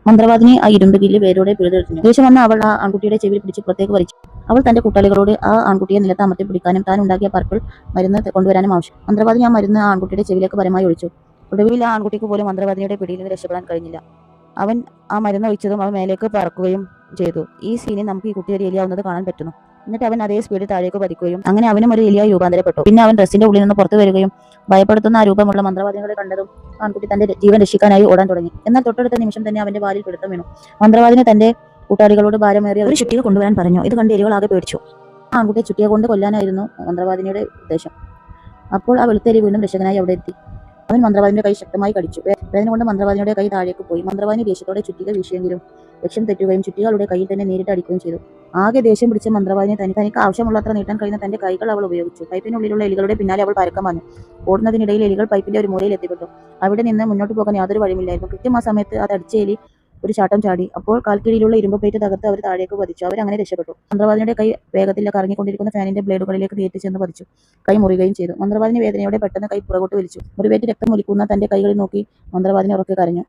മന്ത്രവാദിനി ആ ഇരുമ്പ് കില്ല് വേരോടെ പിഴുതെടുത്തു. ദേഷ്യം വന്ന അവൾ ആ ആൺകുട്ടിയുടെ ചെവിയിൽ പിടിച്ച് പുറത്തേക്ക് വലിച്ചു. അവൾ തന്റെ കൂട്ടാളികളോട് ആ ആൺകുട്ടിയെ നിലത്ത് അമർത്തി പിടിക്കാനും താൻ ഉണ്ടാക്കിയ പർപ്പിൾ മരുന്ന് കൊണ്ടുവരാനും ആവശ്യം. മന്ത്രവാദിനി ആ മരുന്ന് ആ ആൺകുട്ടിയുടെ ചെവിയിലേക്ക് പരമായി ഒഴിച്ചു. ഒടുവിൽ ആ ആൺകുട്ടിക്ക് പോലും മന്ത്രവാദിനിയുടെ പിടിയിൽ നിന്ന് രക്ഷപ്പെടാൻ കഴിഞ്ഞില്ല. അവൻ ആ മരുന്ന് ഒഴിച്ചതും അവൻ മേലേക്ക് പറക്കുകയും ചെയ്തു. ഈ സീനിൽ നമുക്ക് ഈ കുട്ടി ഒരു എലിയാവുന്നത് കാണാൻ പറ്റുന്നു. എന്നിട്ട് അവൻ അതേ സ്പീഡിൽ താഴേക്ക് പതിക്കുകയും അങ്ങനെ അവനും ഒരു എലിയായി രൂപാന്തരപ്പെട്ടു. പിന്നെ അവൻ ഡ്രസ്സിന്റെ ഉള്ളിൽ നിന്ന് പുറത്തു വരികയും ഭയപ്പെടുത്തുന്ന ആ രൂപമുള്ള മന്ത്രവാദികളെ കണ്ടതും ആൺകുട്ടി തന്റെ ജീവൻ രക്ഷിക്കാനായി ഓടാൻ തുടങ്ങി. എന്നാൽ തൊട്ടടുത്ത നിമിഷം തന്നെ അവന്റെ വാലിൽ പിടുത്തം വീണു. മന്ത്രവാദിനി തന്റെ കൂട്ടാളികളോട് ഭാരമേറിയ ഒരു ചുറ്റിക കൊണ്ടുവരാൻ പറഞ്ഞു. ഇത് കണ്ട് എലികളാകെ പേടിച്ചു. ആ ആൺകുട്ടിയെ ചുറ്റിക കൊണ്ട് കൊല്ലാനായിരുന്നു മന്ത്രവാദിനിയുടെ ഉദ്ദേശം. അപ്പോൾ ആ വെളുത്തേലി വീണ്ടും രക്ഷകനായി അവിടെ എത്തി. അവൻ മന്ത്രവാദിനിയുടെ കൈ ശക്തമായി കടിച്ചു. വേദന കൊണ്ട് മന്ത്രവാദിനിയുടെ കൈ താഴേക്ക് പോയി. മന്ത്രവാദിനി ദേഷ്യത്തോടെ ചുറ്റിക വീശിയെങ്കിലും ലക്ഷ്യം തെറ്റുകയും ചുറ്റികളുടെ കയ്യിൽ തന്നെ നേരിട്ട് അടിക്കുകയും ചെയ്തു. ആകെ ദേഷ്യം പിടിച്ച മന്ത്രവാദിനി തനിക്ക് ആവശ്യമുള്ളത്ര നീട്ടാൻ കഴിയുന്ന തന്റെ കൈകൾ അവൾ ഉപയോഗിച്ചു. പൈപ്പിനുള്ളിലുള്ള എലികളുടെ പിന്നാലെ അവൾ പരക്കം വന്നു. ഓടുന്നതിനിടയിൽ എലികൾ പൈപ്പിന്റെ ഒരു മൂലയിൽ എത്തിപ്പെട്ടു. അവിടെ നിന്ന് മുന്നോട്ട് പോകാൻ യാതൊരു വഴിയില്ലായിരുന്നു. കൃത്യം ആ സമയത്ത് അത് അടിച്ച എലി ഒരു ചാട്ടം ചാടി. അപ്പോൾ കാൽക്കീഴിലുള്ള ഇരുമ്പ് പ്ലേറ്റ് തകർത്ത് അവർ താഴേക്ക് പതിച്ചു. അവരങ്ങനെ രക്ഷപ്പെട്ടു. മന്ത്രവാദിനിയുടെ കൈ വേഗത്തിൽ കറങ്ങിക്കൊണ്ടിരിക്കുന്ന ഫാനിന്റെ ബ്ലേഡുകളിലേക്ക് നേരിട്ട് ചെന്ന് പതിച്ചു. കൈ മുറിയുകയും ചെയ്തു. മന്ത്രവാദിനി വേദനയോടെ പെട്ടെന്ന് കൈ പുറകോട്ട് വലിച്ചു. മുറിവേറ്റ് രക്തം ഒലിക്കുന്ന തന്റെ കൈകളിൽ നോക്കി മന്ത്രവാദിനി ഉറക്കെ കരഞ്ഞു.